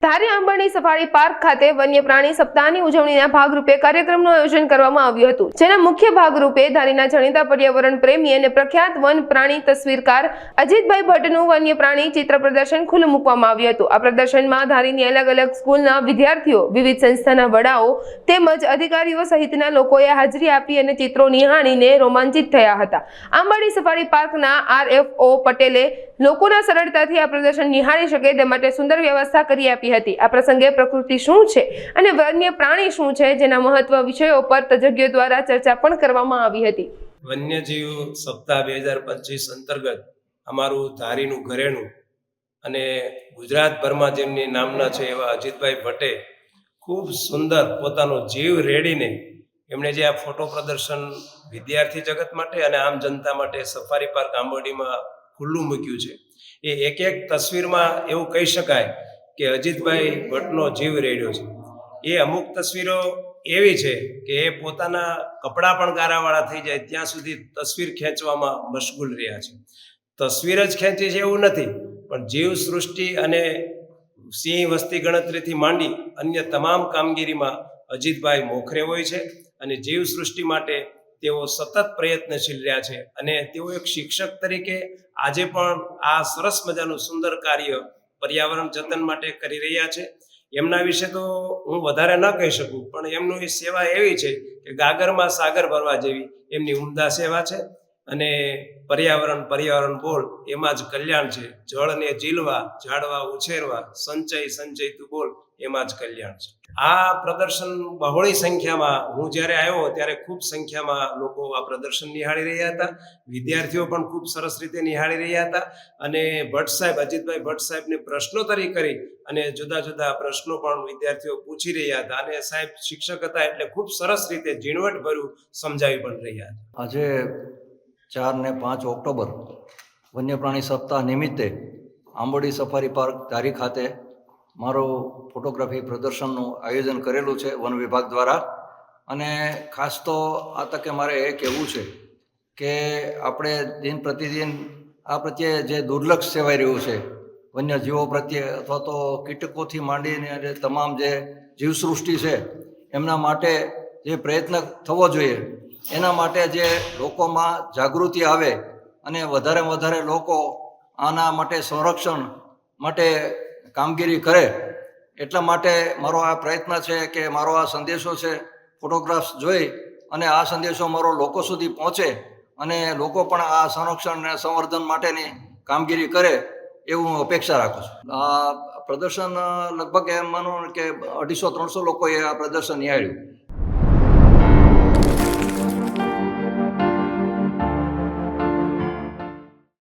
ધારી Ambardi safari park ખાતે વન્ય પ્રાણી સપ્તાહની ઉજવણીના ભાગરૂપે કાર્યક્રમનું આયોજન કરવામાં આવ્યું હતું, જેના મુખ્ય ભાગરૂપે ધારીના જાણીતા પર્યાવરણ પ્રેમી અને પ્રખ્યાત વન પ્રાણી તસવીરકાર અજીતભાઈ ભટ્ટનું વન્ય પ્રાણી ચિત્ર પ્રદર્શન ખુલ્લું મૂકવામાં આવ્યું હતું। આ પ્રદર્શનમાં ધારીની અલગ અલગ સ્કૂલના વિદ્યાર્થીઓ, વિવિધ સંસ્થાના વડાઓ તેમજ અધિકારીઓ સહિતના લોકોએ હાજરી આપી અને ચિત્રો નિહાળીને રોમાંચિત થયા હતા। આંબરડી સફારી પાર્કના RFO પટેલે લોકોના સરળતાથી આ પ્રદર્શન નિહાળી શકે તે માટે સુંદર વ્યવસ્થા કરી આપી હતી। આ પ્રસંગે પ્રકૃતિ શું છે અને વન્ય પ્રાણી શું છે જેના મહત્વ વિષયો પર તજજ્ઞો દ્વારા ચર્ચા પણ કરવામાં આવી હતી। વન્યજીવ સપ્તાહ 2025 અંતર્ગત અમારું ધારીનું ઘરેણું અને ગુજરાતભરમાં જેમની નામના છે એવા અજીતભાઈ ભટ્ટે ખૂબ સુંદર પોતાનો જીવ રેડીને એમણે જે આ ફોટો પ્રદર્શન વિદ્યાર્થી જગત માટે અને આમ જનતા માટે સફારી પાર્ક આંબરડીમાં ખુલ્લું મૂક્યું છે। એ એક એક તસવીરમાં એવું કહી શકાય કે અજીતભાઈ ભટ્ટનો જીવ રેડ્યો છે। એ અમુક તસવીરો એવી છે કે એ પોતાના કપડાં પણ ગારાવાળા થઈ જાય ત્યાં સુધી તસવીર ખેંચવામાં મશગુલ રહ્યા છે। તસવીર જ ખેંચી છે એવું નથી, પણ જીવ સૃષ્ટિ અને સિંહ વસ્તી ગણતરીથી માંડી અન્ય તમામ કામગીરીમાં અજીતભાઈ મોખરે હોય છે અને જીવ સૃષ્ટિ માટે તેઓ સતત પ્રયત્નશીલ રહ્યા છે અને તેઓ એક શિક્ષક તરીકે આજે પણ આ સરસ મજાનું સુંદર કાર્ય પર્યાવરણ જતન માટે કરી રહ્યા છે। એમના વિશે તો હું વધારે ન કહી શકું, પણ એમની સેવા એવી છે કે ગાગરમાં સાગર ભરવા જેવી એમની ઉમદા સેવા છે અને પર્યાવરણ બોલ એમાં જ કલ્યાણ છે। જળને ઝીલવા, ઝાડવા ઉછેરવા, સંચય તું બોલ એમાં જ કલ્યાણ છે। આ પ્રદર્શન બહોળી સંખ્યામાં હું જ્યારે આવ્યો ત્યારે ખૂબ સંખ્યામાં લોકો આ પ્રદર્શન નિહાળી રહ્યા હતા। વિદ્યાર્થીઓ પણ ખૂબ સરસ રીતે નિહાળી રહ્યા હતા અને ભટ્ટ સાહેબ, અજીતભાઈ ભટ્ટ સાહેબને પ્રશ્નોત્તરી કરી અને જુદા જુદા પ્રશ્નો પણ વિદ્યાર્થીઓ પૂછી રહ્યા હતા અને સાહેબ શિક્ષક હતા એટલે ખૂબ સરસ રીતે ઝીણવટભર્યું સમજાવી પણ રહ્યા હતા। આજે 4 અને 5 ઓક્ટોબર વન્ય પ્રાણી સપ્તાહ નિમિત્તે આંબરડી સફારી પાર્ક ધારી ખાતે મારું ફોટોગ્રાફી પ્રદર્શનનું આયોજન કરેલું છે વન વિભાગ દ્વારા। અને ખાસ તો આ તકે મારે એ કહેવું છે કે આપણે દિન પ્રતિદિન આ પ્રત્યે જે દુર્લક્ષ સેવાઈ રહ્યું છે વન્યજીવો પ્રત્યે અથવા તો કીટકોથી માંડીને અને તમામ જે જીવસૃષ્ટિ છે એમના માટે જે પ્રયત્ન થવો જોઈએ, એના માટે જે લોકોમાં જાગૃતિ આવે અને વધારેમાં વધારે લોકો આના માટે સંરક્ષણ માટે કામગીરી કરે, એટલા માટે મારો આ પ્રયત્ન છે કે મારો આ સંદેશો છે ફોટોગ્રાફ્સ જોઈ અને આ સંદેશો મારો લોકો સુધી પહોંચે અને લોકો પણ આ સંરક્ષણ અને સંવર્ધન માટેની કામગીરી કરે એવું હું અપેક્ષા રાખું છું। આ પ્રદર્શન લગભગ એમ માનો કે 250-300 લોકોએ આ પ્રદર્શન નિહાળ્યું